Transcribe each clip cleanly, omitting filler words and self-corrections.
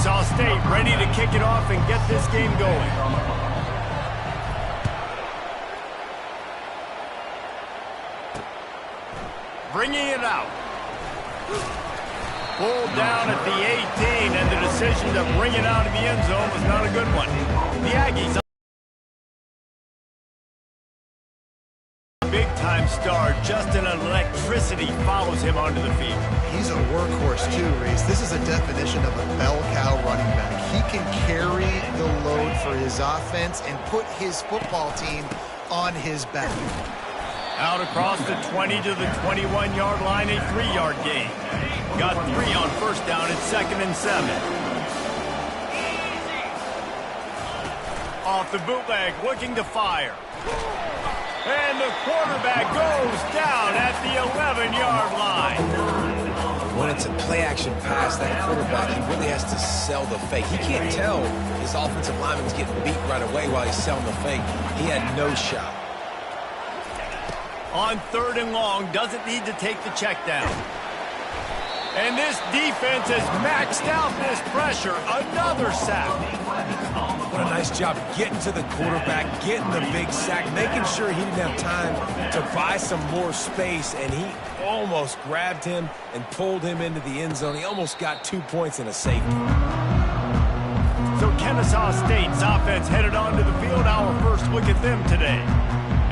Kennesaw State ready to kick it off and get this game going. Bringing it out. Pulled down at the 18, and the decision to bring it out of the end zone was not a good one. The Aggies, big-time star, Justin Electricity, follows him onto the field. He's a workhorse too, Reese. This is a definition of a bell cow running back. He can carry the load for his offense and put his football team on his back. Out across the 20 to the 21-yard line, a 3-yard gain. Got 3 on first down at 2nd and 7. Off the bootleg, looking to fire. And the quarterback goes down at the 11-yard line. When it's a play-action pass, that quarterback, he really has to sell the fake. He can't tell his offensive lineman's getting beat right away while he's selling the fake. He had no shot. On 3rd and long, doesn't need to take the check down. And this defense has maxed out this pressure. Another sack. What a nice job getting to the quarterback, getting the big sack, making sure he didn't have time to buy some more space, and he almost grabbed him and pulled him into the end zone. He almost got 2 points and a safety. So Kennesaw State's offense headed onto the field. Our first look at them today.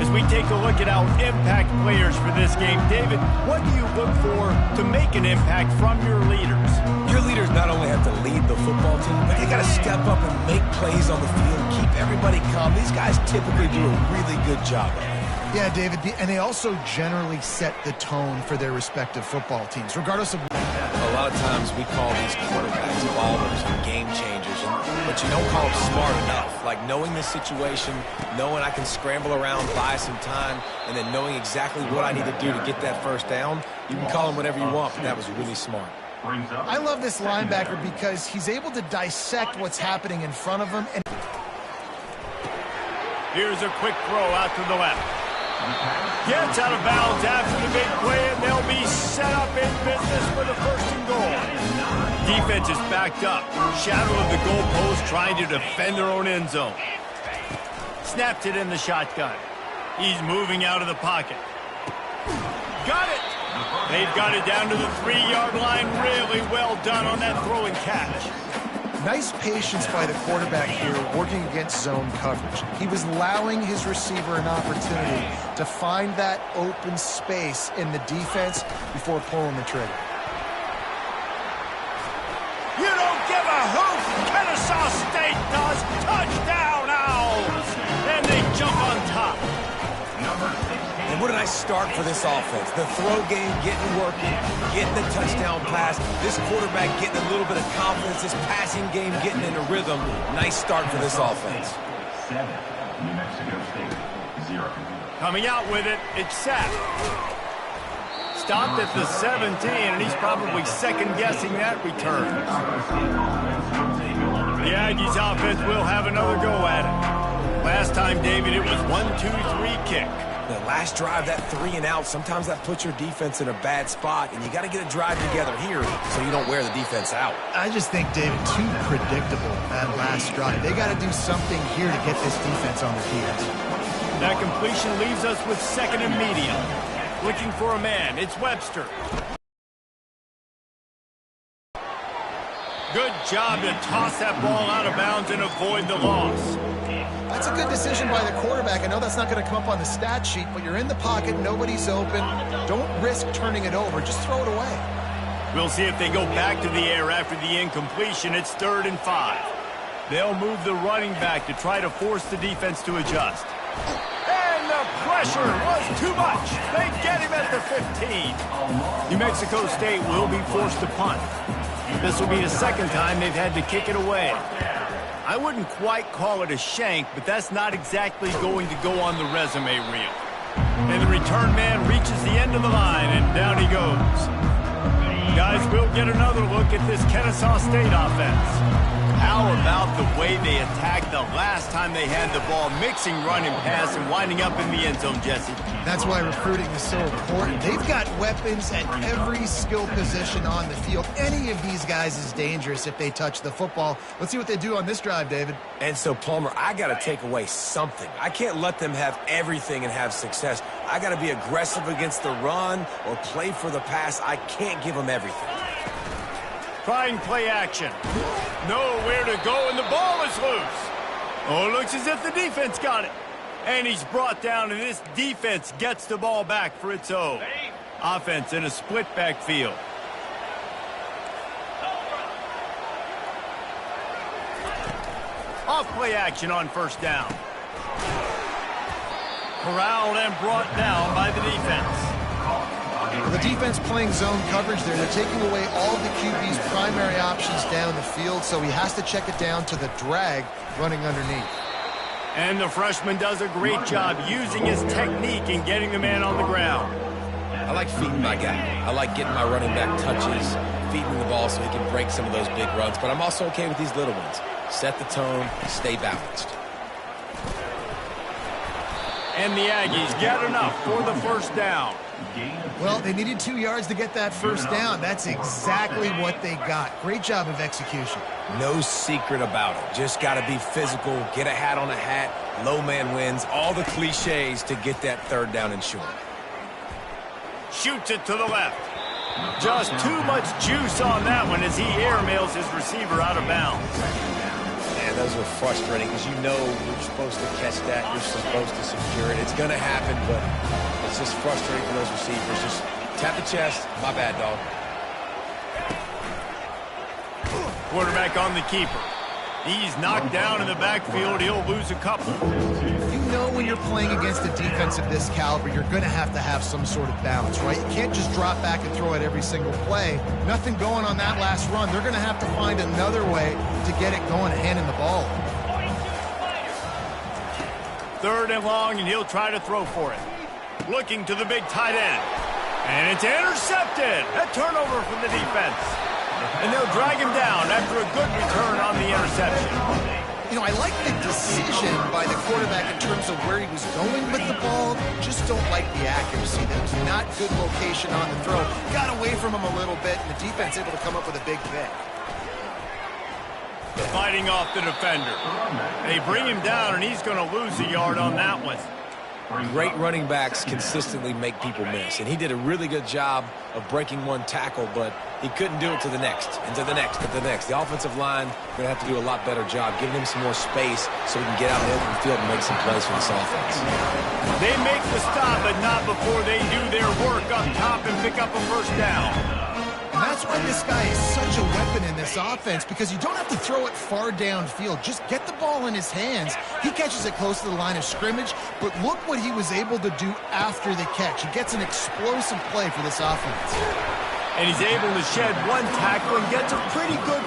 As we take a look at our impact players for this game, David, what do you look for to make an impact from your leaders? Your leaders not only have to lead the football team, but they got to step up and make plays on the field, keep everybody calm. These guys typically do a really good job of it. Yeah, David, and they also generally set the tone for their respective football teams, regardless of... A lot of times we call these quarterbacks ballers and game changers, but you don't call them smart enough. Like knowing the situation, knowing I can scramble around, buy some time, and then knowing exactly what I need to do to get that first down. You can call them whatever you want, but that was really smart. I love this linebacker because he's able to dissect what's happening in front of him. And here's a quick throw out to the left. Gets out of bounds after the big play, and they'll be set up in business for the 1st and goal. Defense is backed up. Shadow of the goalpost trying to defend their own end zone. Snapped it in the shotgun. He's moving out of the pocket. Got it! They've got it down to the 3-yard line. Really well done on that throw and catch. Nice patience by the quarterback here working against zone coverage. He was allowing his receiver an opportunity to find that open space in the defense before pulling the trigger. You don't give a hoot! Kennesaw State does! Touchdown, Owls! And they jump on top. And what a nice start for this offense. The throw game getting working, getting the touchdown pass. This quarterback getting a little bit of confidence. This passing game getting in a rhythm. Nice start for this offense. 7, New Mexico State, 0. Coming out with it, it's Sapp. Stopped at the 17, and he's probably second-guessing that return. The Aggies offense will have another go at it. Last time, David, it was 1-2-3 kick. The last drive, that 3 and out, sometimes that puts your defense in a bad spot, and you got to get a drive together here so you don't wear the defense out. I just think, David, too predictable that last drive. They got to do something here to get this defense on their heels. That completion leaves us with 2nd and medium. Looking for a man, it's Webster. Good job to toss that ball out of bounds and avoid the loss. That's a good decision by the quarterback. I know that's not going to come up on the stat sheet, but you're in the pocket, nobody's open. Don't risk turning it over. Just throw it away. We'll see if they go back to the air after the incompletion. It's 3rd and 5. They'll move the running back to try to force the defense to adjust. And the pressure was too much. They get him at the 15. New Mexico State will be forced to punt. This will be the 2nd time they've had to kick it away. I wouldn't quite call it a shank, but that's not exactly going to go on the resume reel. And the return man reaches the end of the line, and down he goes. Guys, we'll get another look at this Kennesaw State offense. How about the way they attacked the last time they had the ball, mixing run and pass and winding up in the end zone, Jesse? That's why recruiting is so important. They've got weapons at every skill position on the field. Any of these guys is dangerous if they touch the football. Let's see what they do on this drive, David. And so, Palmer, I got to take away something. I can't let them have everything and have success. I got to be aggressive against the run or play for the pass. I can't give them everything. Trying play action. Nowhere to go, and the ball is loose. Oh, it looks as if the defense got it. And he's brought down, and this defense gets the ball back for its own. Offense in a split backfield. Off play action on first down. Corralled and brought down by the defense. The defense playing zone coverage there. They're taking away all of the QB's primary options down the field, so he has to check it down to the drag running underneath. And the freshman does a great job using his technique and getting the man on the ground. I like feeding my guy. I like getting my running back touches, feeding the ball so he can break some of those big runs, but I'm also okay with these little ones. Set the tone, stay balanced. And the Aggies get enough for the first down. Well, they needed 2 yards to get that first down. That's exactly what they got. Great job of execution. No secret about it. Just got to be physical, get a hat on a hat, low man wins, all the cliches to get that third down and short. Shoots it to the left. Just too much juice on that one as he airmails his receiver out of bounds. Man, those are frustrating because you know you're supposed to catch that, you're supposed to secure it. It's going to happen, but it's just frustrating for those receivers. Just tap the chest. My bad, dog. Quarterback on the keeper. He's knocked down in the backfield. He'll lose a couple. You know when you're playing against a defense of this caliber, you're going to have some sort of balance, right? You can't just drop back and throw it every single play. Nothing going on that last run. They're going to have to find another way to get it going, handing the ball. Third and long, and he'll try to throw for it. Looking to the big tight end. And it's intercepted. A turnover from the defense. And they'll drag him down after a good return on the interception. You know, I like the decision by the quarterback in terms of where he was going with the ball. Just don't like the accuracy. That was not good location on the throw. Got away from him a little bit, and the defense able to come up with a big pick. Fighting off the defender. They bring him down, and he's going to lose a yard on that one. Great running backs consistently make people miss, and he did a really good job of breaking one tackle, but he couldn't do it to the next, and to the next, and to the next. The offensive line going to have to do a lot better job, giving him some more space so he can get out in the open field and make some plays for this offense. They make the stop, but not before they do their work up top and pick up a first down. And that's why this guy is such a weapon in this offense, because you don't have to throw it far downfield. Just get the ball in his hands. He catches it close to the line of scrimmage, but look what he was able to do after the catch. He gets an explosive play for this offense. And he's able to shed one tackle and gets a pretty good.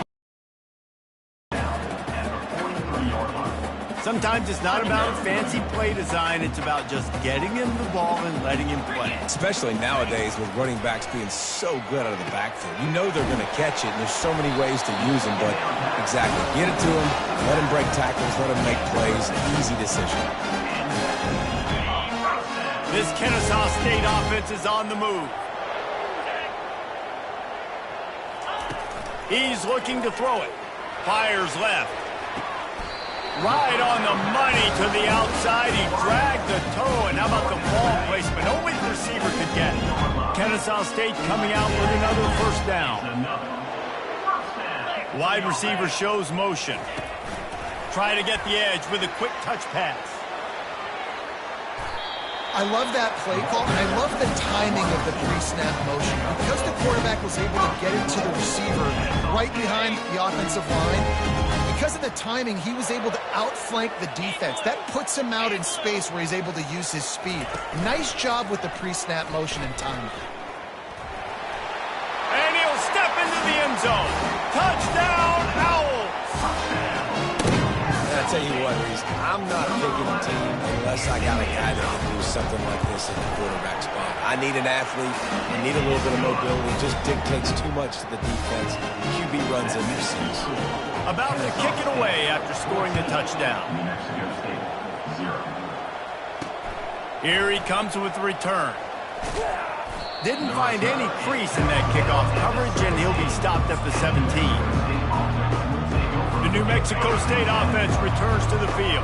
Sometimes it's not about fancy play design. It's about just getting him the ball and letting him play. Especially nowadays with running backs being so good out of the backfield. You know they're going to catch it, and there's so many ways to use them, but exactly. Get it to him, let him break tackles, let him make plays. Easy decision. This Kennesaw State offense is on the move. He's looking to throw it. Fires left. Right on the money to the outside. He dragged the toe, and how about the ball placement? Only the receiver could get it. Kennesaw State coming out with another first down. Wide receiver shows motion. Try to get the edge with a quick touch pass. I love that play call, and I love the timing of the pre-snap motion. Because the quarterback was able to get it to the receiver right behind the offensive line, because of the timing, he was able to outflank the defense. That puts him out in space where he's able to use his speed. Nice job with the pre-snap motion and timing. And he'll step into the end zone. Touchdown, Owls! That's tell you what, Reese, I'm not picking a team unless I got a guy that can do something like this at the quarterback spot. I need an athlete. I need a little bit of mobility. It just dictates too much to the defense. QB runs into C's. About to kick it away after scoring the touchdown. New Mexico State, 0. Here he comes with the return. Didn't find any crease in that kickoff coverage, and he'll be stopped at the 17. The New Mexico State offense returns to the field.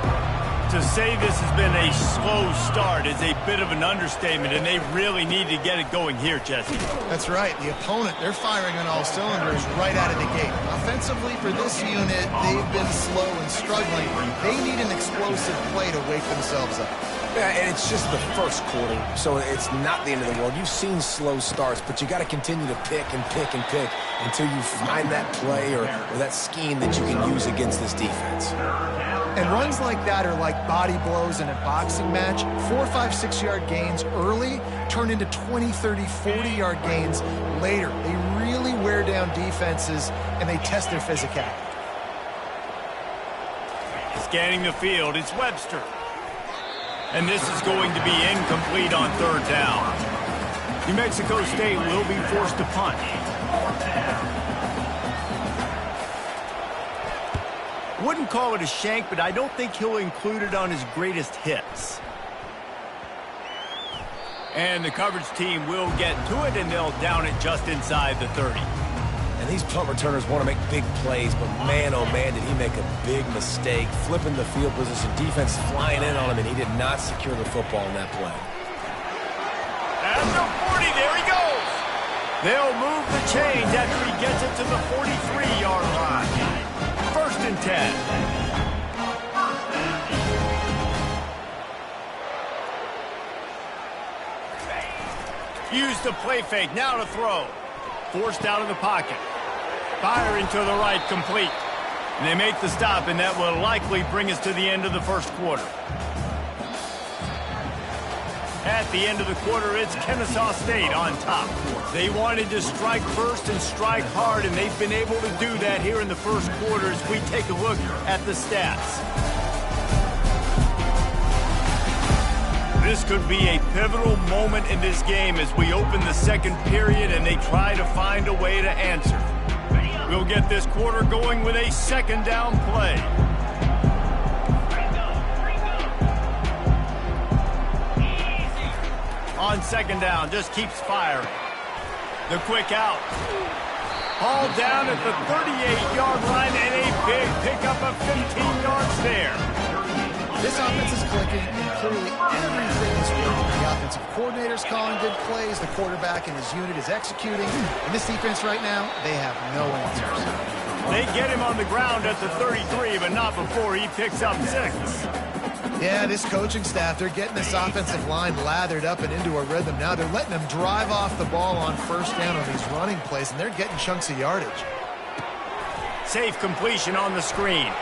To say this has been a slow start is a bit of an understatement, and they really need to get it going here, Jesse. That's right. The opponent, they're firing on all cylinders right out of the gate. Offensively, for this unit, they've been slow and struggling. They need an explosive play to wake themselves up. Yeah, and it's just the first quarter, so it's not the end of the world. You've seen slow starts, but you got to continue to pick and pick and pick until you find that play or that scheme that you can use against this defense. And runs like that are like body blows in a boxing match. 4, 5, 6-yard gains early turn into 20, 30, 40-yard gains later. They really wear down defenses, and they test their physicality. Scanning the field, it's Webster. And this is going to be incomplete on third down. New Mexico State will be forced to punt. Wouldn't call it a shank, but I don't think he'll include it on his greatest hits. And the coverage team will get to it, and they'll down it just inside the 30. And these punt returners want to make big plays, but man, oh man, did he make a big mistake. Flipping the field position, defense flying in on him, and he did not secure the football in that play. At the 40, there he goes. They'll move the chains after he gets it to the 43-yard line. 1st and 10. Used the play fake, now to throw. Forced out of the pocket. Firing to the right, complete. And they make the stop, and that will likely bring us to the end of the first quarter. At the end of the quarter, it's Kennesaw State on top. They wanted to strike first and strike hard, and they've been able to do that here in the first quarter as we take a look at the stats. This could be a pivotal moment in this game as we open the second period and they try to find a way to answer. We'll get this quarter going with a second down play. On second down, just keeps firing. The quick out. Hauled down at the 38-yard line and a big pickup of 15 yards there. This offense is clicking, and clearly everything is working. The offensive coordinator's calling good plays. The quarterback and his unit is executing. And this defense right now, they have no answers. They get him on the ground at the 33, but not before he picks up 6. Yeah, this coaching staff, they're getting this offensive line lathered up and into a rhythm now. They're letting them drive off the ball on first down on these running plays, and they're getting chunks of yardage. Safe completion on the screen.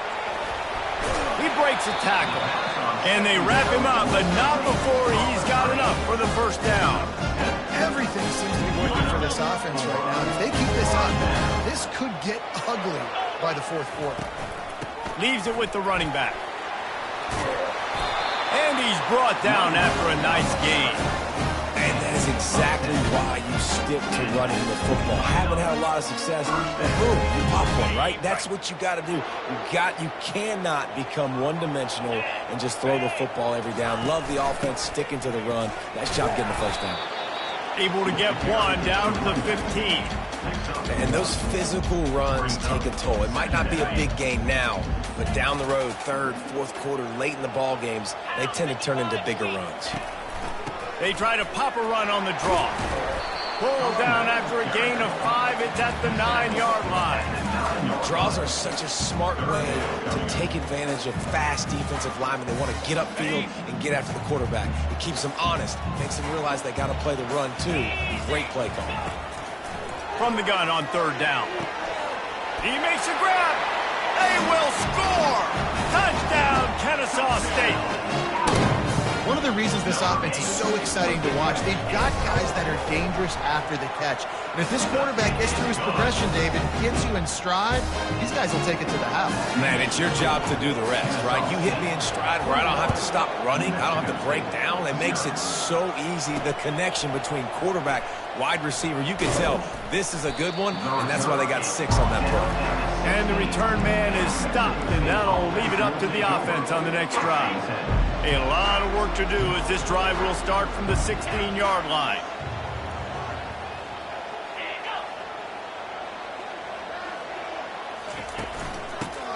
He breaks a tackle, and they wrap him up, but not before he's got enough for the first down. Everything seems to be working for this offense right now. If they keep this up, this could get ugly by the fourth quarter. Leaves it with the running back. And he's brought down after a nice gain. And that is exactly why you stick to running the football. Haven't had a lot of success, but boom, you pop one, right? That's what you got to do. You cannot become one-dimensional and just throw the football every down. Love the offense sticking to the run. Nice job getting the first down. Able to get one down to the 15. And those physical runs take a toll. It might not be a big gain now, but down the road, third, fourth quarter, late in the ball games, they tend to turn into bigger runs. They try to pop a run on the draw. Pulled down after a gain of 5. It's at the 9-yard line. Draws are such a smart way to take advantage of fast defensive linemen. They want to get upfield and get after the quarterback. It keeps them honest, makes them realize they got to play the run too. Great play call. From the gun on third down. He makes a grab. They will score. Touchdown, Kennesaw State. One of the reasons this offense is so exciting to watch, they've got guys that are dangerous after the catch. And if this quarterback gets through his progression, David, gets you in stride, these guys will take it to the house. Man, it's your job to do the rest, right? You hit me in stride where I don't have to stop running. I don't have to break down. It makes it so easy, the connection between quarterback, wide receiver. You can tell this is a good one, and that's why they got 6 on that play. And the return man is stopped, and that'll leave it up to the offense on the next drive. A lot of work to do as this drive will start from the 16-yard line.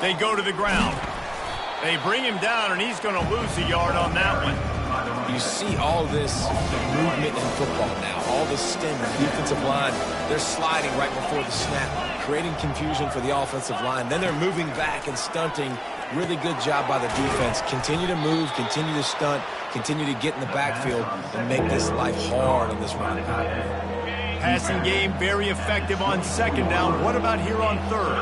They go to the ground. They bring him down, and he's going to lose a yard on that one. You see all this movement in football now, all the stem, the defensive line. They're sliding right before the snap, creating confusion for the offensive line. Then they're moving back and stunting. Really good job by the defense. Continue to move, continue to stunt, continue to get in the backfield and make this life hard on this running back. Passing game very effective on second down. What about here on third?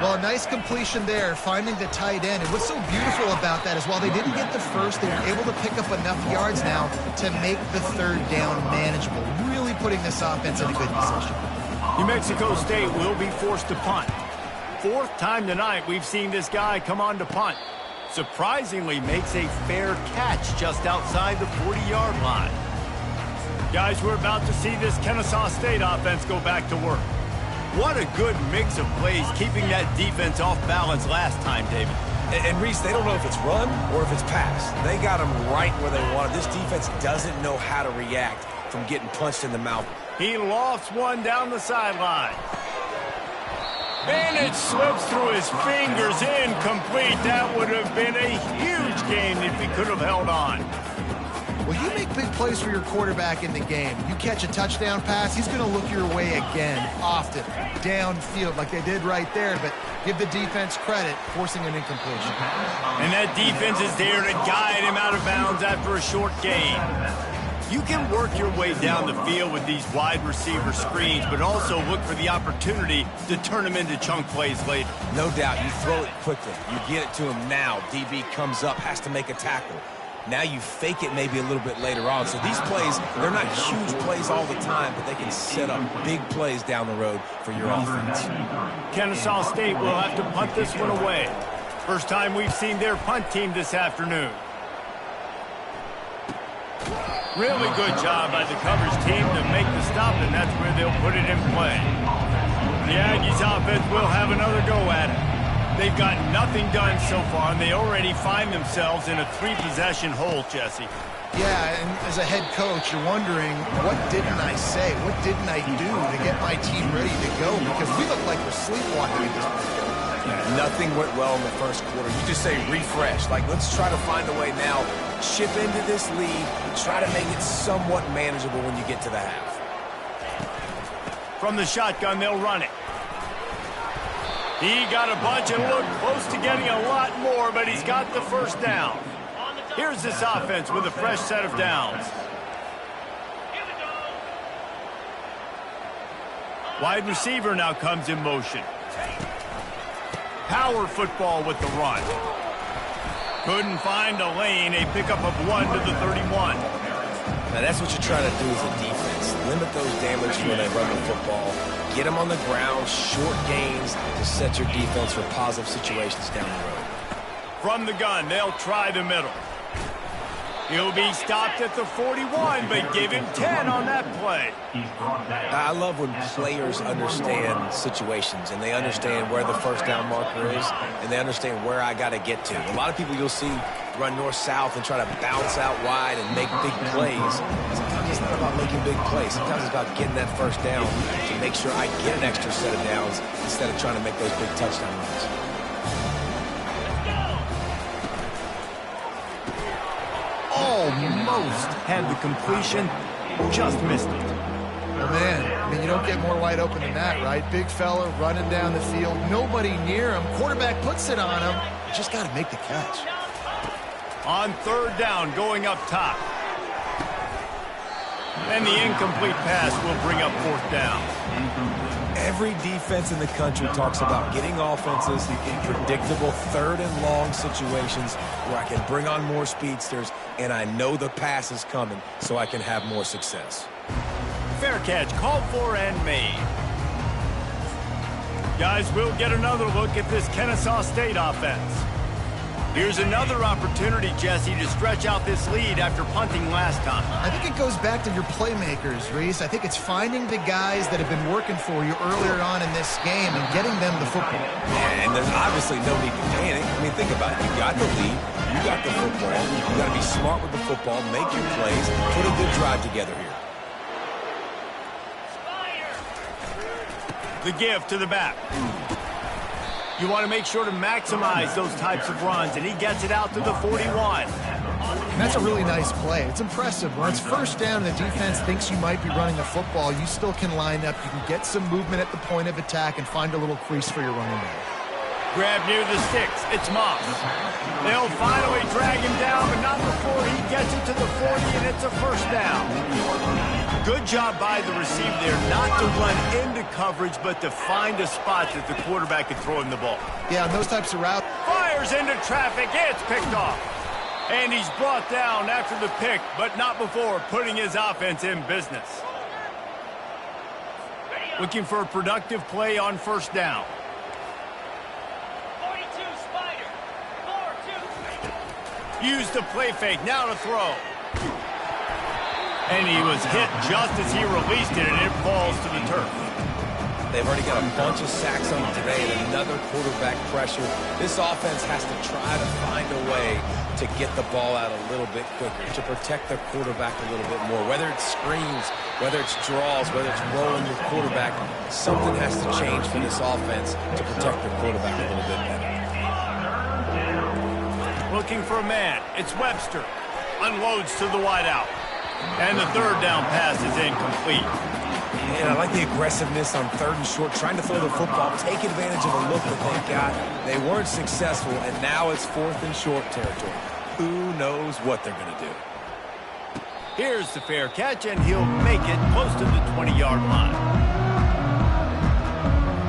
Well, a nice completion there, finding the tight end. And what's so beautiful about that is while they didn't get the first, they were able to pick up enough yards now to make the third down manageable, really putting this offense in a good position. New Mexico State will be forced to punt. 4th time tonight we've seen this guy come on to punt. Surprisingly makes a fair catch just outside the 40-yard line. Guys, we're about to see this Kennesaw State offense go back to work. What a good mix of plays, keeping that defense off balance last time, David. And Reese, they don't know if it's run or if it's pass. They got them right where they want it. This defense doesn't know how to react from getting punched in the mouth. He lofts one down the sideline. And it slips through his fingers, incomplete. That would have been a huge gain if he could have held on. Well, you make big plays for your quarterback in the game. You catch a touchdown pass, he's going to look your way again, often, downfield like they did right there, but give the defense credit, forcing an incompletion. And that defense is there to guide him out of bounds after a short gain. You can work your way down the field with these wide receiver screens, but also look for the opportunity to turn them into chunk plays later. No doubt, you throw it quickly. You get it to him now. DB comes up, has to make a tackle. Now you fake it maybe a little bit later on. So these plays, they're not huge plays all the time, but they can set up big plays down the road for your offense. Kennesaw State will have to punt this one away. First time we've seen their punt team this afternoon. Really good job by the coverage team to make the stop, and that's where they'll put it in play. The Aggies offense will have another go at it. They've got nothing done so far, and they already find themselves in a 3-possession hole, Jesse. Yeah, and as a head coach, you're wondering, what didn't I say? What didn't I do to get my team ready to go? Because we look like we're sleepwalking at this point. Yeah, nothing went well in the first quarter. You just say refresh. Like, let's try to find a way now. Chip into this lead. Try to make it somewhat manageable when you get to the half. From the shotgun, they'll run it. He got a bunch and looked close to getting a lot more, but he's got the first down. Here's this offense with a fresh set of downs. Wide receiver now comes in motion. Power football with the run. Couldn't find a lane, a pickup of 1 to the 31. Now that's what you're trying to do as a defense. Limit those damage when they run the football. Get them on the ground, short gains to set your defense for positive situations down the road. From the gun, they'll try the middle. He'll be stopped at the 41, but give him 10 on that play. I love when players understand situations and they understand where the first down marker is and they understand where I got to get to. A lot of people you'll see run north-south and try to bounce out wide and make big plays. Sometimes it's not about making big plays. Sometimes it's about getting that first down to make sure I get an extra set of downs instead of trying to make those big touchdown runs. Almost had the completion, just missed it. Oh, man, I mean, you don't get more wide open than that, right? Big fella running down the field, nobody near him. Quarterback puts it on him. Just got to make the catch. On third down, going up top. And the incomplete pass will bring up 4th down. Every defense in the country talks about getting offenses in predictable 3rd and long situations where I can bring on more speedsters and I know the pass is coming so I can have more success. Fair catch called for and made. Guys, we'll get another look at this Kennesaw State offense. Here's another opportunity, Jesse, to stretch out this lead after punting last time. I think it goes back to your playmakers, Reese. I think it's finding the guys that have been working for you earlier on in this game and getting them the football. Yeah, and there's obviously no need to panic. I mean, think about it. You got the lead. You got the football. You got to be smart with the football, make your plays, put a good drive together here. The give to the back. You want to make sure to maximize those types of runs, and he gets it out to the 41. And that's a really nice play. It's impressive. When it's 1st down and the defense thinks you might be running the football, you still can line up. You can get some movement at the point of attack and find a little crease for your running back. Grab near the sticks. It's Moss. They'll finally drag him down, but not before he gets it to the 40, and it's a 1st down. Good job by the receiver there, not to run into coverage, but to find a spot that the quarterback can throw him the ball. Yeah, those types of routes. Fires into traffic. It's picked off. And he's brought down after the pick, but not before putting his offense in business. Looking for a productive play on 1st down. Use the play fake, now to throw. And he was hit just as he released it, and it falls to the turf. They've already got a bunch of sacks on them today and another quarterback pressure. This offense has to try to find a way to get the ball out a little bit quicker, to protect their quarterback a little bit more. Whether it's screens, whether it's draws, whether it's rolling your quarterback, something has to change for this offense to protect their quarterback a little bit better. Looking for a man. It's Webster. Unloads to the wideout. And the 3rd down pass is incomplete. And I like the aggressiveness on 3rd and short, trying to throw the football, take advantage of a look that they got. They weren't successful, and now it's 4th and short territory. Who knows what they're going to do? Here's the fair catch, and he'll make it close to the 20-yard line.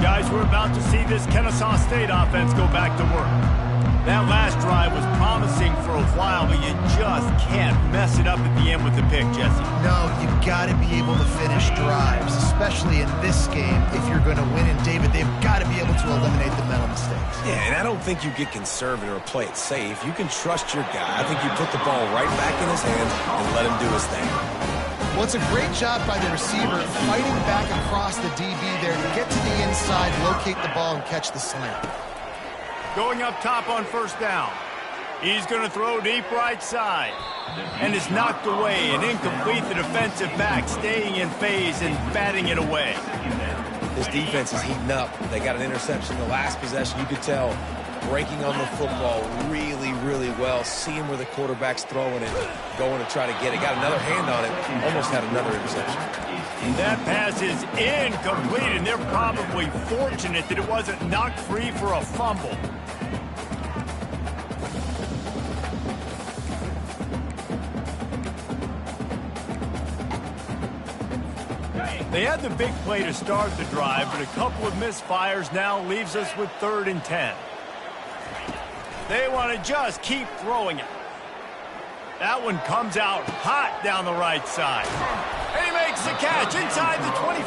Guys, we're about to see this Kennesaw State offense go back to work. That last drive was promising for a while, but you just can't mess it up at the end with the pick, Jesse. No, you got to be able to finish drives, especially in this game. If you're going to win, and David, they've got to be able to eliminate the mental mistakes. Yeah, and I don't think you get conservative or play it safe. You can trust your guy. I think you put the ball right back in his hands and let him do his thing. Well, it's a great job by the receiver fighting back across the DB there to get to the inside, locate the ball, and catch the slant. Going up top on 1st down. He's going to throw deep right side. And it's knocked away and incomplete. The defensive back staying in phase and batting it away. This defense is heating up. They got an interception the last possession. You could tell breaking on the football really, really well. Seeing where the quarterback's throwing it, going to try to get it. Got another hand on it. Almost had another interception. That pass is incomplete, and they're probably fortunate that it wasn't knocked free for a fumble. They had the big play to start the drive, but a couple of misfires now leaves us with 3rd and 10. They want to just keep throwing it. That one comes out hot down the right side. And he makes the catch inside the 25.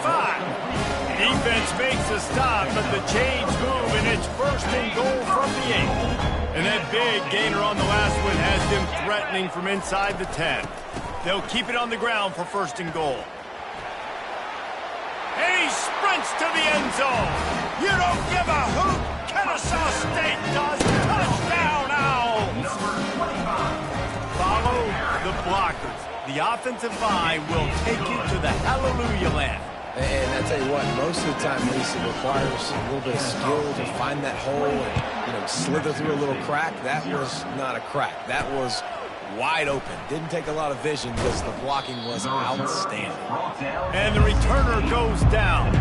Defense makes a stop, but the chains move, and it's 1st and goal from the 8. And that big gainer on the last one has them threatening from inside the 10. They'll keep it on the ground for 1st and goal. And he sprints to the end zone. You don't give a hoot. Kennesaw State does. Touchdown, Owls. Follow the blockers. The offensive line will take you to the hallelujah land. And I tell you what, most of the time, Lisa, it requires a little bit of skill to find that hole and, slither through a little crack. That was not a crack. That was wide open. Didn't take a lot of vision because the blocking was outstanding. And the returner goes down.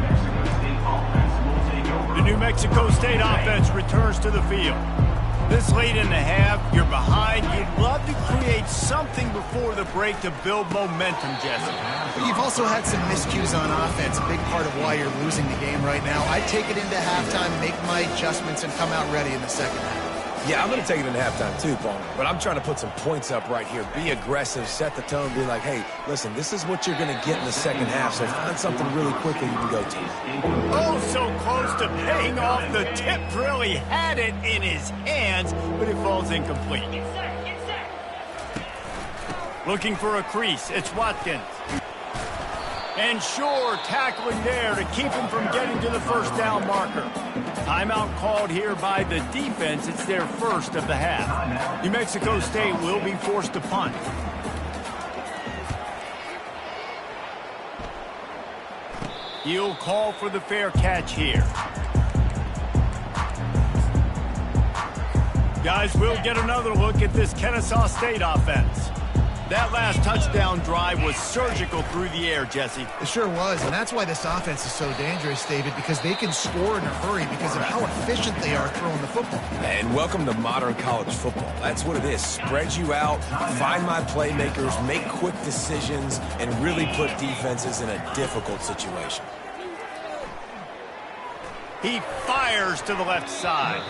The New Mexico State offense returns to the field. This late in the half, you're behind. You'd love to create something before the break to build momentum, Jesse. But you've also had some miscues on offense, a big part of why you're losing the game right now. I'd take it into halftime, make my adjustments, and come out ready in the second half. Yeah, I'm going to take it into halftime too, Palmer. But I'm trying to put some points up right here. Be aggressive, set the tone, be like, hey, listen, this is what you're going to get in the second half, so find something really quickly you can go to. Oh, so close to paying off the tip drill. He had it in his hands, but it falls incomplete. Looking for a crease. It's Watkins. And sure, tackling there to keep him from getting to the first down marker. Timeout called here by the defense. It's their first of the half. New Mexico State will be forced to punt. He'll call for the fair catch here. Guys, we'll get another look at this Kennesaw State offense. That last touchdown drive was surgical through the air, Jesse. It sure was, and that's why this offense is so dangerous, David, because they can score in a hurry because of how efficient they are throwing the football. And welcome to modern college football. That's what it is. Spread you out, find my playmakers, make quick decisions, and really put defenses in a difficult situation. He fires to the left side.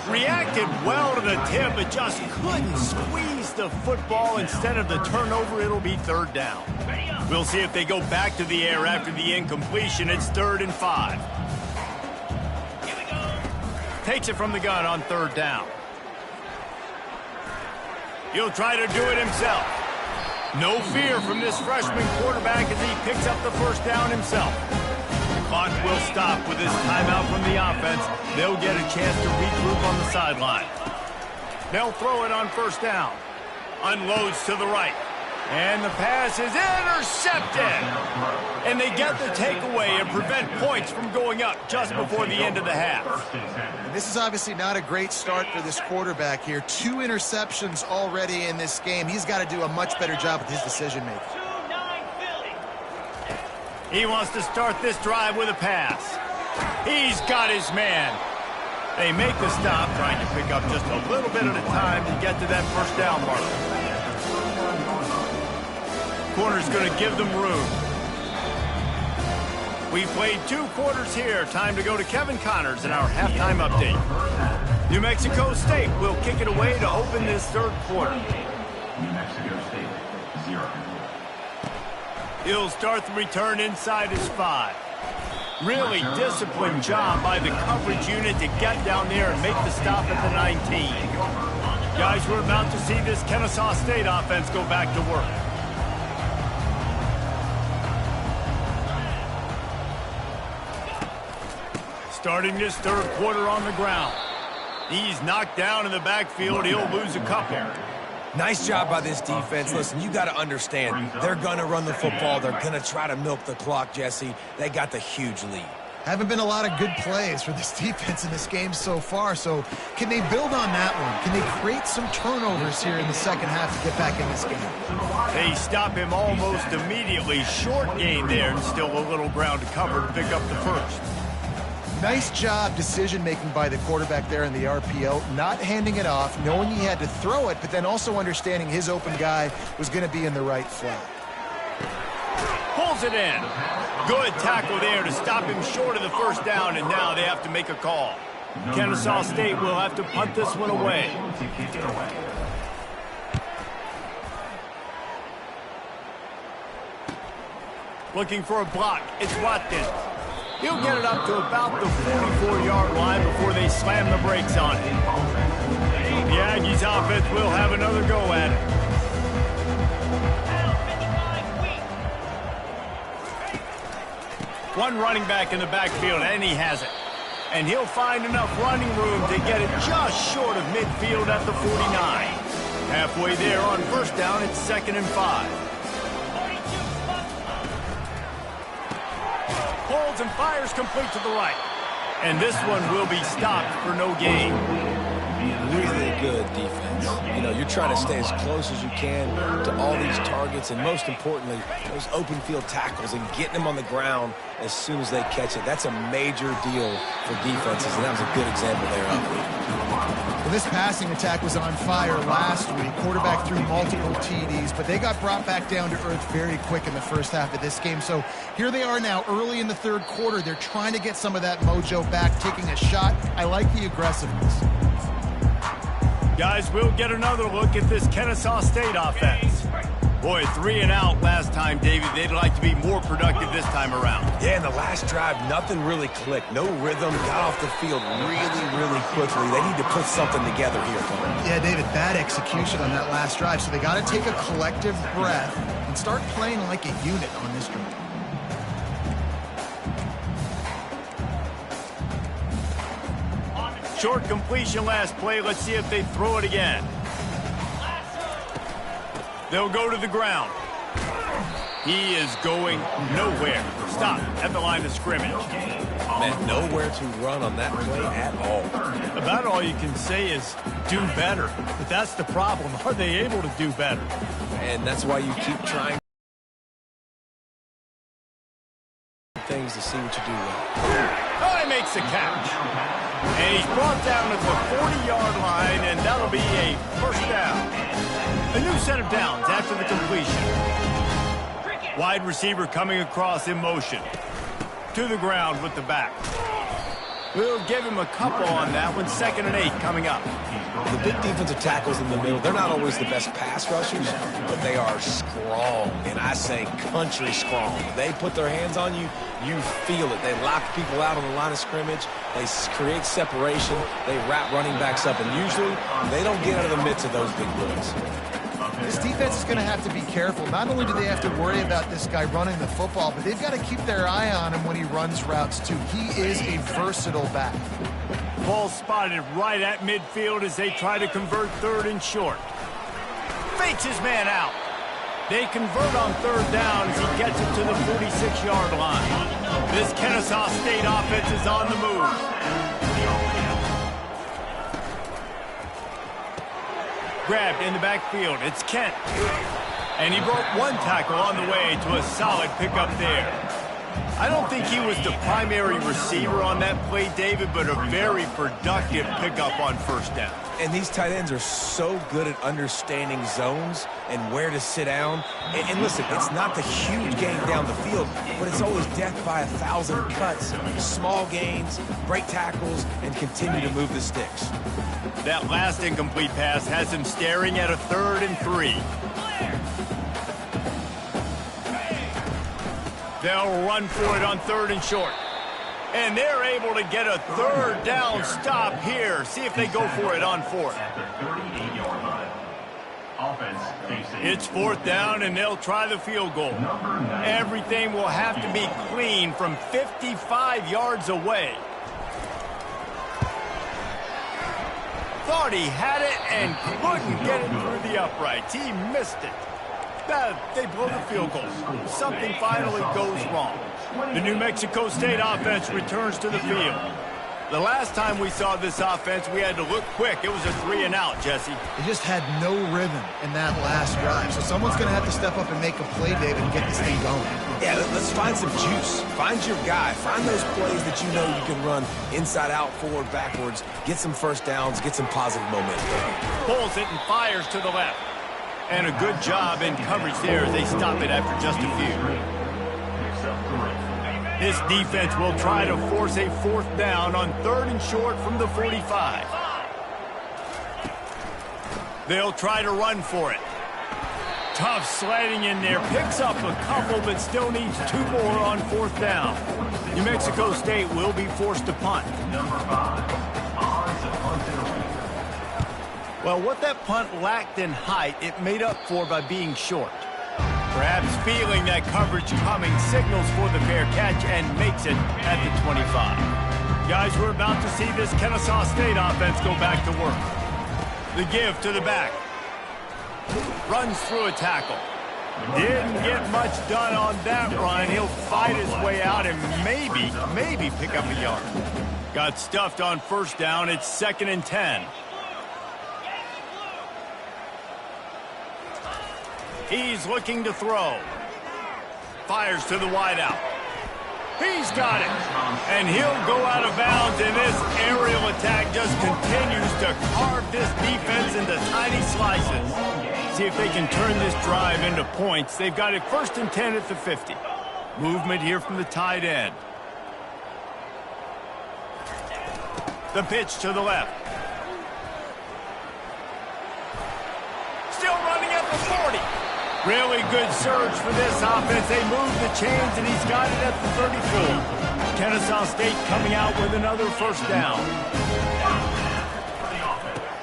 Reacted well to the tip, but just couldn't squeeze the football. Instead of the turnover, it'll be third down. We'll see if they go back to the air after the incompletion. It's 3rd and 5. Takes it from the gun on 3rd down. He'll try to do it himself. No fear from this freshman quarterback as he picks up the first down himself. Clock will stop with this timeout from the offense. They'll get a chance to regroup on the sideline. They'll throw it on 1st down. Unloads to the right. And the pass is intercepted. And they get the takeaway and prevent points from going up just before the end of the half. And this is obviously not a great start for this quarterback here. 2 interceptions already in this game. He's got to do a much better job with his decision-making. He wants to start this drive with a pass. He's got his man. They make the stop, trying to pick up just a little bit at a time to get to that first down marker. Corner's going to give them room. We played 2 quarters here. Time to go to Kevin Connors in our halftime update. New Mexico State will kick it away to open this 3rd quarter. New Mexico State, 0. He'll start the return inside his 5. Really disciplined job by the coverage unit to get down there and make the stop at the 19. Guys, we're about to see this Kennesaw State offense go back to work. Starting this 3rd quarter on the ground. He's knocked down in the backfield. He'll lose a couple. Nice job by this defense. Listen, you got to understand, they're going to run the football. They're going to try to milk the clock, Jesse. They got the huge lead. Haven't been a lot of good plays for this defense in this game so far, so can they build on that one? Can they create some turnovers here in the second half to get back in this game? They stop him almost immediately. Short gain there, and still a little ground to cover to pick up the first. Nice job decision-making by the quarterback there in the RPO, not handing it off, knowing he had to throw it, but then also understanding his open guy was going to be in the right flat. Pulls it in. Good tackle there to stop him short of the first down, and now they have to make a call. Kennesaw State will have to punt this one away. Looking for a block. It's Watkins. He'll get it up to about the 44-yard line before they slam the brakes on it. The Aggies offense will have another go at it. One running back in the backfield, and he has it. And he'll find enough running room to get it just short of midfield at the 49. Halfway there on 1st down, it's 2nd and 5. Holds and fires complete to the right. And this one will be stopped for no gain. really good defense. You know, you're trying to stay as close as you can to all these targets, and most importantly, those open field tackles and getting them on the ground as soon as they catch it. That's a major deal for defenses, and that was a good example there of it. Well, this passing attack was on fire last week. Quarterback threw multiple TDs, but they got brought back down to earth very quick in the first half of this game. So here they are now early in the third quarter. They're trying to get some of that mojo back, taking a shot. I like the aggressiveness. Guys, we'll get another look at this Kennesaw State offense. Boy, 3 and out last time, David. They'd like to be more productive this time around. Yeah, in the last drive, nothing really clicked. No rhythm, got off the field really quickly. They need to put something together here. Yeah, David, bad execution on that last drive. So they got to take a collective breath and start playing like a unit on this drive. Short completion last play. Let's see if they throw it again. They'll go to the ground. He is going nowhere. Stop at the line of scrimmage. Man, nowhere to run on that play at all. About all you can say is do better. But that's the problem. Are they able to do better? And that's why you keep trying things to see what you do well. Oh, he makes the catch. And he's brought down at the 40-yard line, and that'll be a first down. A new set of downs after the completion. Wide receiver coming across in motion. To the ground with the back. We'll give him a couple on that one. 2nd and 8 coming up. The big defensive tackles in the middle, they're not always the best pass rushers, but they are strong, and I say country strong. They put their hands on you, you feel it. They lock people out on the line of scrimmage. They create separation. They wrap running backs up, and usually they don't get out of the midst of those big boys. This defense is going to have to be careful. Not only do they have to worry about this guy running the football, but they've got to keep their eye on him when he runs routes, too. He is a versatile back. Ball spotted right at midfield as they try to convert 3rd and short. Fakes his man out. They convert on 3rd down as he gets it to the 46-yard line. This Kennesaw State offense is on the move. Grabbed in the backfield. It's Kent. And he broke one tackle on the way to a solid pickup there. I don't think he was the primary receiver on that play, David, but a very productive pickup on 1st down. And these tight ends are so good at understanding zones and where to sit down. And listen, it's not the huge gain down the field, but it's always death by 1,000 cuts, small gains, break tackles, and continue to move the sticks. That last incomplete pass has him staring at a 3rd and 3. They'll run for it on 3rd and short. And they're able to get a 3rd down stop here. See if they go for it on 4th. It's 4th down, and they'll try the field goal. Everything will have to be clean from 55 yards away. Thought he had it and couldn't get it through the uprights. He missed it. They blow the field goal. Something finally goes wrong. The New Mexico State offense returns to the field. The last time we saw this offense, we had to look quick. It was a 3 and out, Jesse. They just had no rhythm in that last drive. So someone's going to have to step up and make a play, David, and get this thing going. Yeah, let's find some juice. Find your guy. Find those plays that you know you can run inside out, forward, backwards. Get some 1st downs. Get some positive momentum. Pulls it and fires to the left. And a good job in coverage there as they stop it after just a few. This defense will try to force a 4th down on 3rd and short from the 45. They'll try to run for it. Tough sliding in there. Picks up a couple, but still needs 2 more on 4th down. New Mexico State will be forced to punt. Well, what that punt lacked in height, it made up for by being short. Perhaps feeling that coverage coming, signals for the fair catch and makes it at the 25. Guys, we're about to see this Kennesaw State offense go back to work. The give to the back. Runs through a tackle. Didn't get much done on that run. He'll fight his way out and maybe pick up a yard. Got stuffed on 1st down. It's 2nd and 10. He's looking to throw. Fires to the wideout. He's got it. And he'll go out of bounds, and this aerial attack just continues to carve this defense into tiny slices. See if they can turn this drive into points. They've got it 1st and 10 at the 50. Movement here from the tight end. The pitch to the left. Still running at the 40. Really good surge for this offense. They move the chains, and he's got it at the 34. Kennesaw State coming out with another 1st down.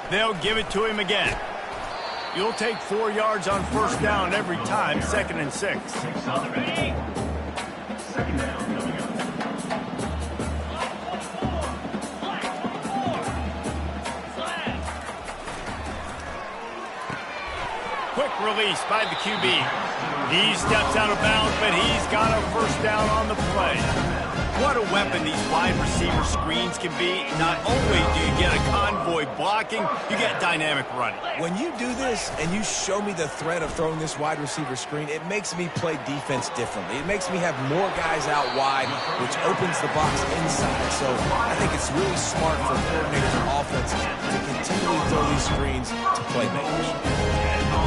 They'll give it to him again. You'll take 4 yards on 1st down every time, 2nd and 6. 2nd down coming up. Quick release by the QB. He steps out of bounds, but he's got a 1st down on the play. What a weapon these wide receiver screens can be. Not only do you get a convoy blocking, you get dynamic running. When you do this and you show me the threat of throwing this wide receiver screen, it makes me play defense differently. It makes me have more guys out wide, which opens the box inside. So I think it's really smart for coordinators and offenses to continually throw these screens to playmakers.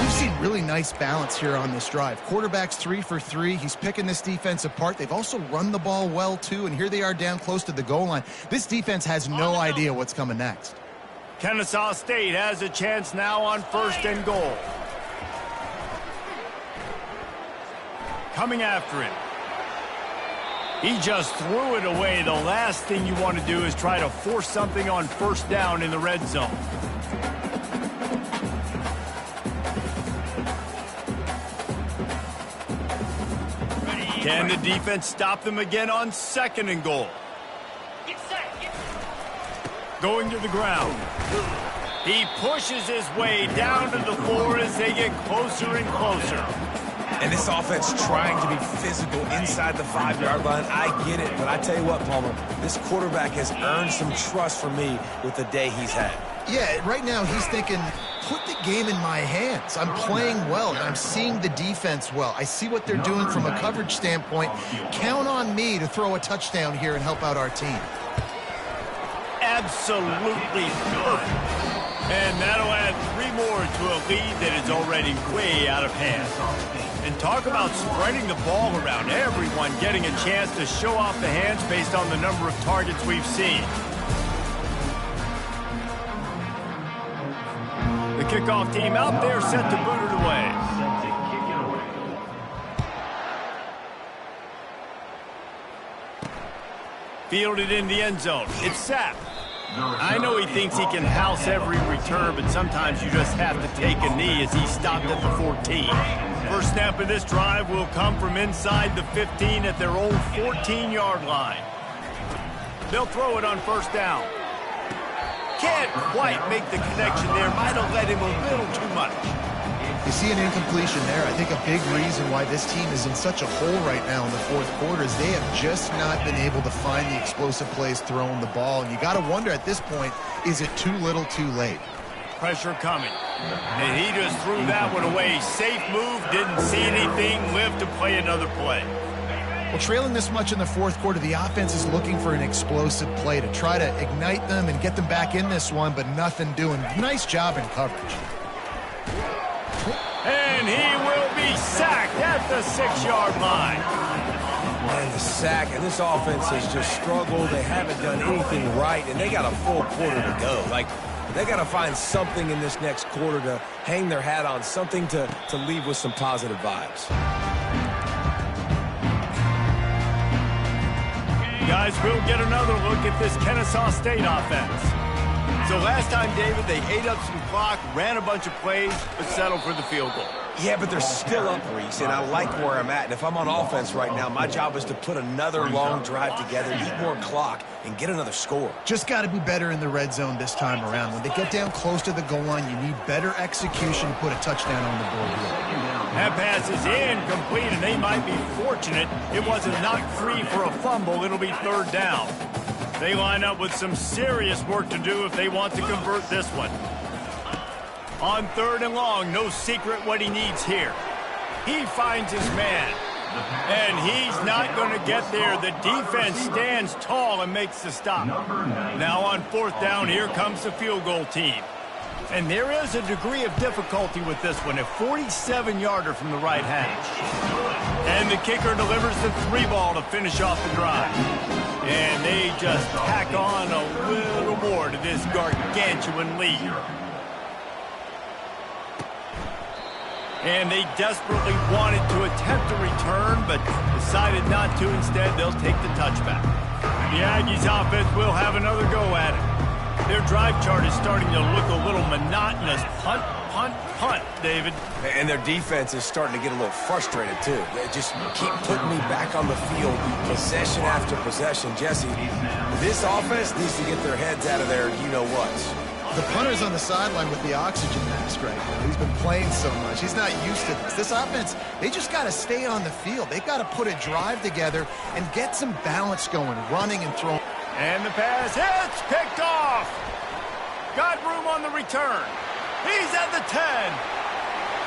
We've seen really nice balance here on this drive. Quarterback's 3 for 3. He's picking this defense apart. They've also run the ball well, too, and here they are down close to the goal line. This defense has no idea what's coming next. Kennesaw State has a chance now on 1st and goal. Coming after it. He just threw it away. The last thing you want to do is try to force something on 1st down in the red zone. Can the defense stop them again on 2nd and goal? Going to the ground. He pushes his way down to the 4 as they get closer and closer. And this offense trying to be physical inside the 5-yard line. I get it, but I tell you what, Palmer, this quarterback has earned some trust from me with the day he's had. Yeah, right now he's thinking, put the game in my hands. I'm playing well, and I'm seeing the defense well. I see what they're doing from a coverage standpoint. Count on me to throw a touchdown here and help out our team. Absolutely perfect. And that'll add 3 more to a lead that is already way out of hand. And talk about spreading the ball around. Everyone getting a chance to show off the hands based on the number of targets we've seen. The kickoff team out there set to boot it away. Fielded in the end zone. It's sacked. I know he thinks he can house every return, but sometimes you just have to take a knee as he stopped at the 14. First snap of this drive will come from inside the 15 at their own 14-yard line. They'll throw it on 1st down. Can't quite make the connection there. Might have let him a little too much. You see an incompletion there. I think a big reason why this team is in such a hole right now in the 4th quarter is they have just not been able to find the explosive plays throwing the ball. And you got to wonder at this point, is it too little too late? Pressure coming. And he just threw that one away. Safe move, didn't see anything, lived to play another play. Well, trailing this much in the 4th quarter, the offense is looking for an explosive play to try to ignite them and get them back in this one, but nothing doing. Nice job in coverage. And he will be sacked at the 6-yard line. And the sack, and this offense has just struggled. They haven't done anything right, and they got a full quarter to go. Like, they got to find something in this next quarter to hang their hat on, something to leave with some positive vibes. Guys, we'll get another look at this Kennesaw State offense. So last time, David, they ate up some clock, ran a bunch of plays, but settled for the field goal. Yeah, but they're still up, Reese, and I like where I'm at. And if I'm on offense right now, my job is to put another long drive together, eat more clock, and get another score. Just got to be better in the red zone this time around. When they get down close to the goal line, you need better execution to put a touchdown on the board here. That pass is incomplete, and they might be fortunate it wasn't knocked free for a fumble. It'll be 3rd down. They line up with some serious work to do if they want to convert this one. On 3rd and long, no secret what he needs here. He finds his man. And he's not going to get there. The defense stands tall and makes the stop. Now on 4th down, here comes the field goal team. And there is a degree of difficulty with this one, a 47-yarder from the right hash. And the kicker delivers the 3-ball to finish off the drive. And they just tack on a little more to this gargantuan lead. And they desperately wanted to attempt a return, but decided not to. Instead, they'll take the touchback. The Aggies offense will have another go at it. Their drive chart is starting to look a little monotonous. Punt, punt, punt, David. And their defense is starting to get a little frustrated, too. They just keep putting me back on the field, possession after possession. Jesse, this offense needs to get their heads out of their you-know-whats. The punter's on the sideline with the oxygen mask right now. He's been playing so much. He's not used to this. This offense, they just got to stay on the field. They've got to put a drive together and get some balance going, running and throwing. And the pass hits, picked off. Got room on the return. He's at the 10.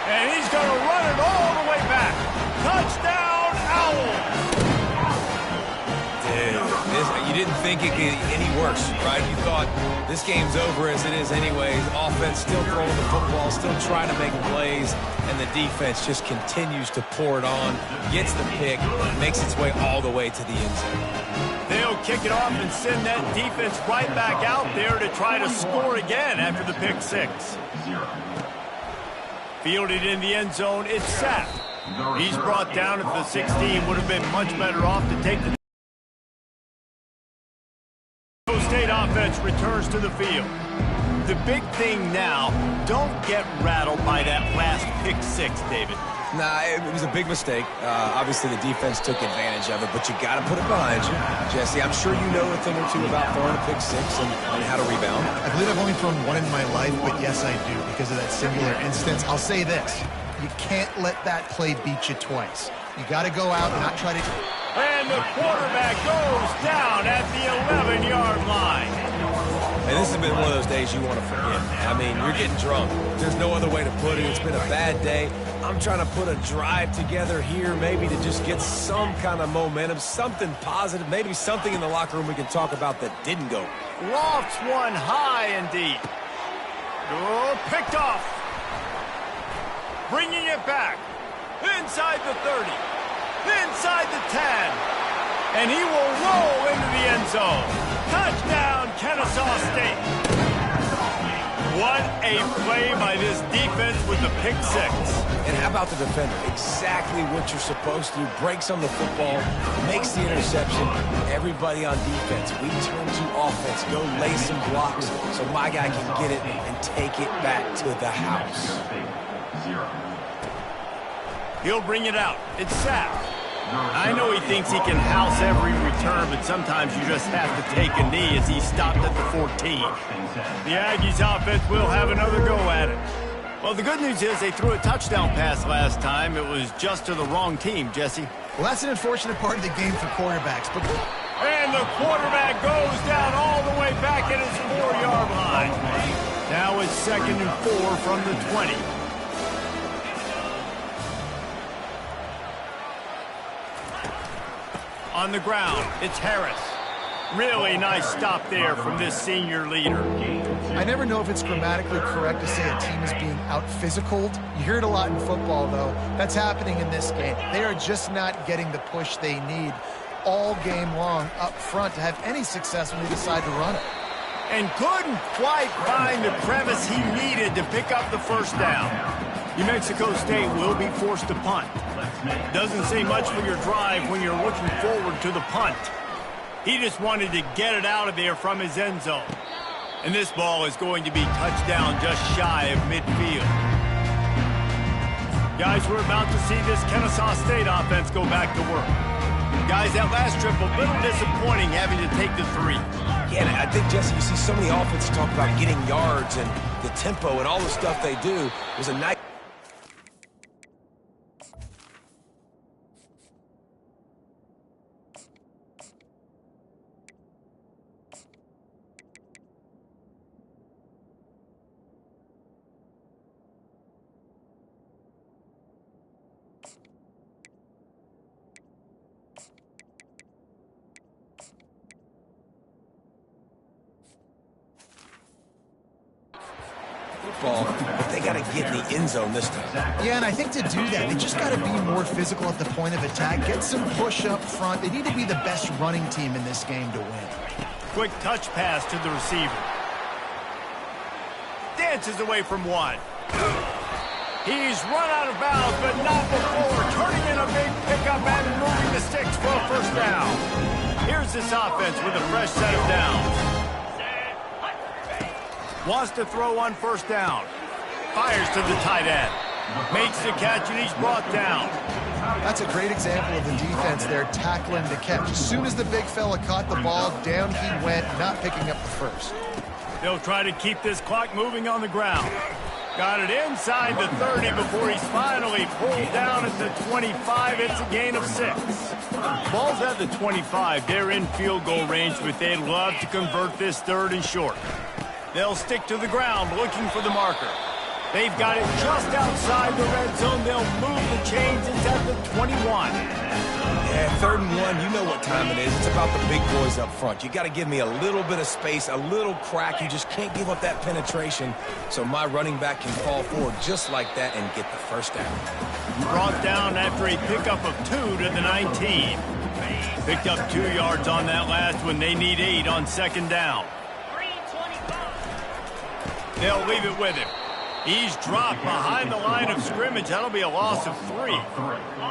And he's going to run it all the way back. Touchdown, Owls. You didn't think it could get any worse, right? You thought this game's over as it is anyways. Offense still throwing the football, still trying to make plays, and the defense just continues to pour it on, gets the pick, makes its way all the way to the end zone. They'll kick it off and send that defense right back out there to try to score again after the pick 6. Fielded in the end zone, it's Sapp. He's brought down at the 16. Would have been much better off to take the State offense returns to the field. The big thing now, don't get rattled by that last pick 6, David. Nah, it was a big mistake. Obviously, the defense took advantage of it, but you got to put it behind you. Jesse, I'm sure you know a thing or two about throwing a pick 6 and how to rebound. I believe I've only thrown one in my life, but yes, I do, because of that singular instance. I'll say this. You can't let that play beat you twice. You got to go out and not try to... And the quarterback goes down at the 11-yard line. And this has been one of those days you want to forget. I mean, you're getting drunk. There's no other way to put it. It's been a bad day. I'm trying to put a drive together here maybe to just get some kind of momentum, something positive, maybe something in the locker room we can talk about that didn't go. Lofts one high and deep. Oh, picked off. Bringing it back. Inside the 30. Inside the 10. And he will roll into the end zone. Touchdown, Kennesaw State. What a play by this defense with the pick 6. And how about the defender? Exactly what you're supposed to do. Breaks on the football, makes the interception. Everybody on defense, we turn to offense. Go lay some blocks so my guy can get it and take it back to the house. He'll bring it out. It's Sapp. I know he thinks he can house every return, but sometimes you just have to take a knee as he stopped at the 14. The Aggies offense will have another go at it. Well, the good news is they threw a touchdown pass last time. It was just to the wrong team, Jesse. Well, that's an unfortunate part of the game for quarterbacks. But... And the quarterback goes down all the way back at his 4-yard line. Now it's 2nd and 4 from the 20. On the ground, it's Harris. Really nice stop there from this senior leader. I never know if it's grammatically correct to say a team is being out-physicaled. You hear it a lot in football, though. That's happening in this game. They are just not getting the push they need all game long up front to have any success when they decide to run it. And couldn't quite find the crevice he needed to pick up the first down. New Mexico State will be forced to punt. Doesn't say much for your drive when you're looking forward to the punt. He just wanted to get it out of there from his end zone. And this ball is going to be touchdown just shy of midfield. Guys, we're about to see this Kennesaw State offense go back to work. Guys, that last trip, a little disappointing having to take the 3. Yeah, and I think, Jesse, you see so many offenses talk about getting yards and the tempo and all the stuff they do. It was a nice... football, but they got to get in the end zone this time. Yeah, and I think to do that, they just got to be more physical at the point of attack, get some push up front. They need to be the best running team in this game to win. Quick touch pass to the receiver. Dances away from one. He's run out of bounds, but not before turning in a big pickup and moving the sticks for a first down. Here's this offense with a fresh set of downs. Wants to throw on first down. Fires to the tight end. Makes the catch, and he's brought down. That's a great example of the defense there tackling the catch. As soon as the big fella caught the ball, down he went, not picking up the first. They'll try to keep this clock moving on the ground. Got it inside the 30 before he's finally pulled down at the 25. It's a gain of 6. Ball's at the 25. They're in field goal range, but they'd love to convert this third and short. They'll stick to the ground looking for the marker. They've got it just outside the red zone. They'll move the chains. It's at the 21. Yeah, 3rd and 1, you know what time it is. It's about the big boys up front. You got to give me a little bit of space, a little crack. You just can't give up that penetration, so my running back can fall forward just like that and get the first down. Brought down after a pickup of 2 to the 19. Picked up 2 yards on that last one. They need 8 on 2nd down. They'll leave it with him. He's dropped behind the line of scrimmage. That'll be a loss of 3.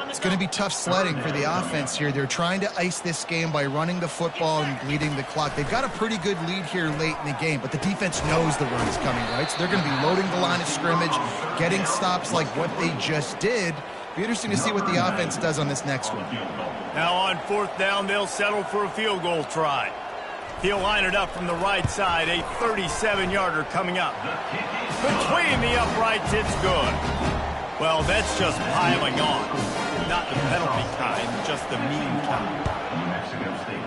It's going to be tough sledding for the offense here. They're trying to ice this game by running the football and bleeding the clock. They've got a pretty good lead here late in the game, but the defense knows the run is coming, right? So they're going to be loading the line of scrimmage, getting stops like what they just did. Be interesting to see what the offense does on this next one. Now on 4th down, they'll settle for a field goal try. He'll line it up from the right side, a 37-yarder coming up. Between the uprights, it's good. Well, that's just piling on. Not the penalty kind, just the mean kind. New Mexico State,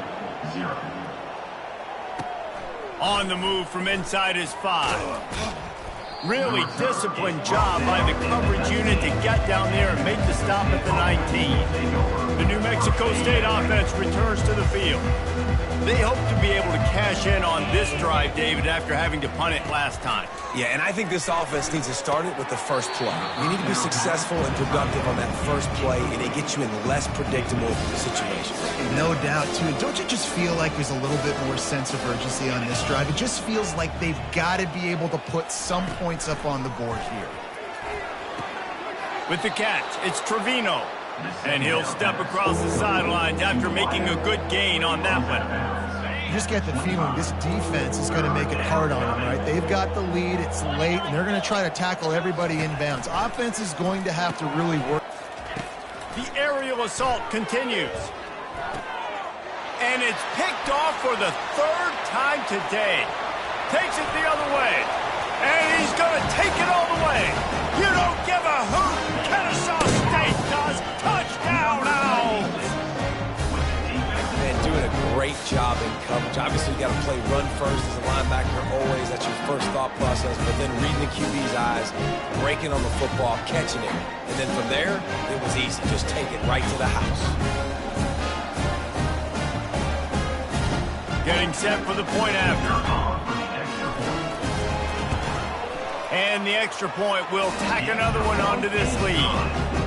0. On the move from inside his 5. Really disciplined job by the coverage unit to get down there and make the stop at the 19. The New Mexico State offense returns to the field. They hope to be able to cash in on this drive, David, after having to punt it last time. Yeah, and I think this offense needs to start it with the first play. You need to be successful and productive on that first play, and it gets you in less predictable situations. No doubt, too. Don't you just feel like there's a little bit more sense of urgency on this drive? It just feels like they've got to be able to put some points up on the board here. With the catch, it's Trevino. And he'll step across the sidelines after making a good gain on that one. You just get the feeling this defense is going to make it hard on them, right? They've got the lead, it's late, and they're going to try to tackle everybody inbounds. Offense is going to have to really work. The aerial assault continues. And it's picked off for the 3rd time today. Takes it the other way. And he's going to take it all the way. You don't give a hoot. Kennesaw State does. Touchdown, Owls. Man, doing a great job in coverage. Obviously, you got to play run first as a linebacker always. That's your first thought process. But then reading the QB's eyes, breaking on the football, catching it. And then from there, it was easy. Just take it right to the house. Getting set for the point after. And the extra point will tack another one onto this lead.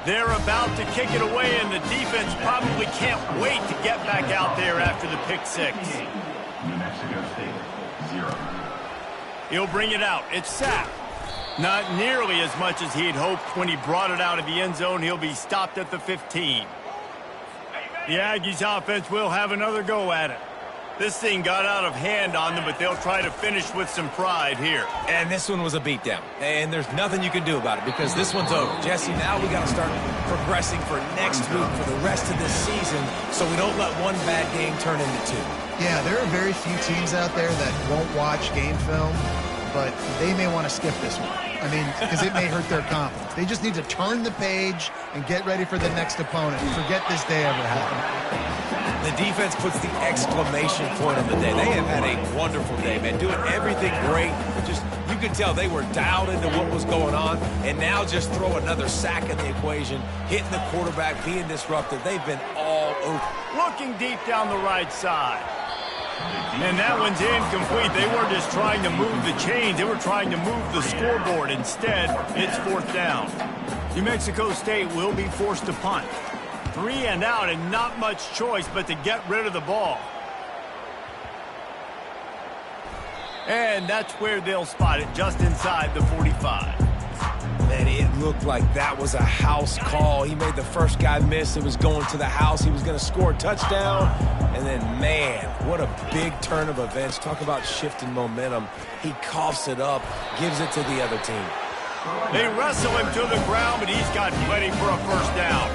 They're about to kick it away, and the defense probably can't wait to get back out there after the pick 6. New Mexico State, 0. He'll bring it out. It's sacked. Not nearly as much as he'd hoped when he brought it out of the end zone. He'll be stopped at the 15. The Aggies offense will have another go at it. This thing got out of hand on them, but they'll try to finish with some pride here. And this one was a beatdown. And there's nothing you can do about it because this one's over. Jesse, now we got to start progressing for next week for the rest of this season so we don't let one bad game turn into 2. Yeah, there are very few teams out there that won't watch game film, but they may want to skip this one. I mean, because it may hurt their confidence. They just need to turn the page and get ready for the next opponent. Forget this day ever happened. The defense puts the exclamation point on the day. They have had a wonderful day, man, doing everything great. Just you could tell they were dialed into what was going on, and now just throw another sack in the equation, hitting the quarterback, being disruptive. They've been all over. Looking deep down the right side. And that one's incomplete. They weren't just trying to move the chains. They were trying to move the scoreboard. Instead, it's fourth down. New Mexico State will be forced to punt. 3 and out and not much choice but to get rid of the ball. And that's where they'll spot it, just inside the 45. Man, it looked like that was a house call. He made the first guy miss. It was going to the house. He was going to score a touchdown. And then, man, what a big turn of events. Talk about shifting momentum. He coughs it up, gives it to the other team. They wrestle him to the ground, but he's got plenty for a first down.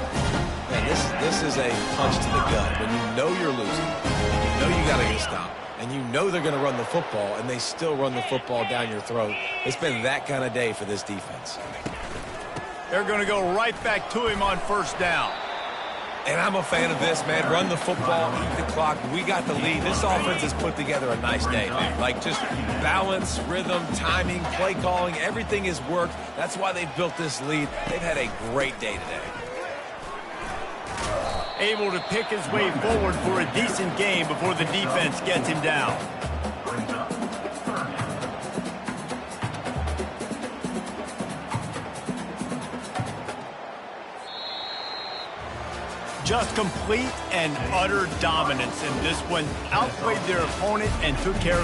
Man, this is a punch to the gut. When you know you're losing, and you know you got to get stopped, and you know they're going to run the football, and they still run the football down your throat. It's been that kind of day for this defense. They're going to go right back to him on first down. And I'm a fan of this, man. Run the football, eat the clock. We got the lead. This offense has put together a nice day, man. Like, just balance, rhythm, timing, play calling, everything has worked. That's why they've built this lead. They've had a great day today. Able to pick his way forward for a decent game before the defense gets him down. Just complete and utter dominance, and this one outplayed their opponent and took care of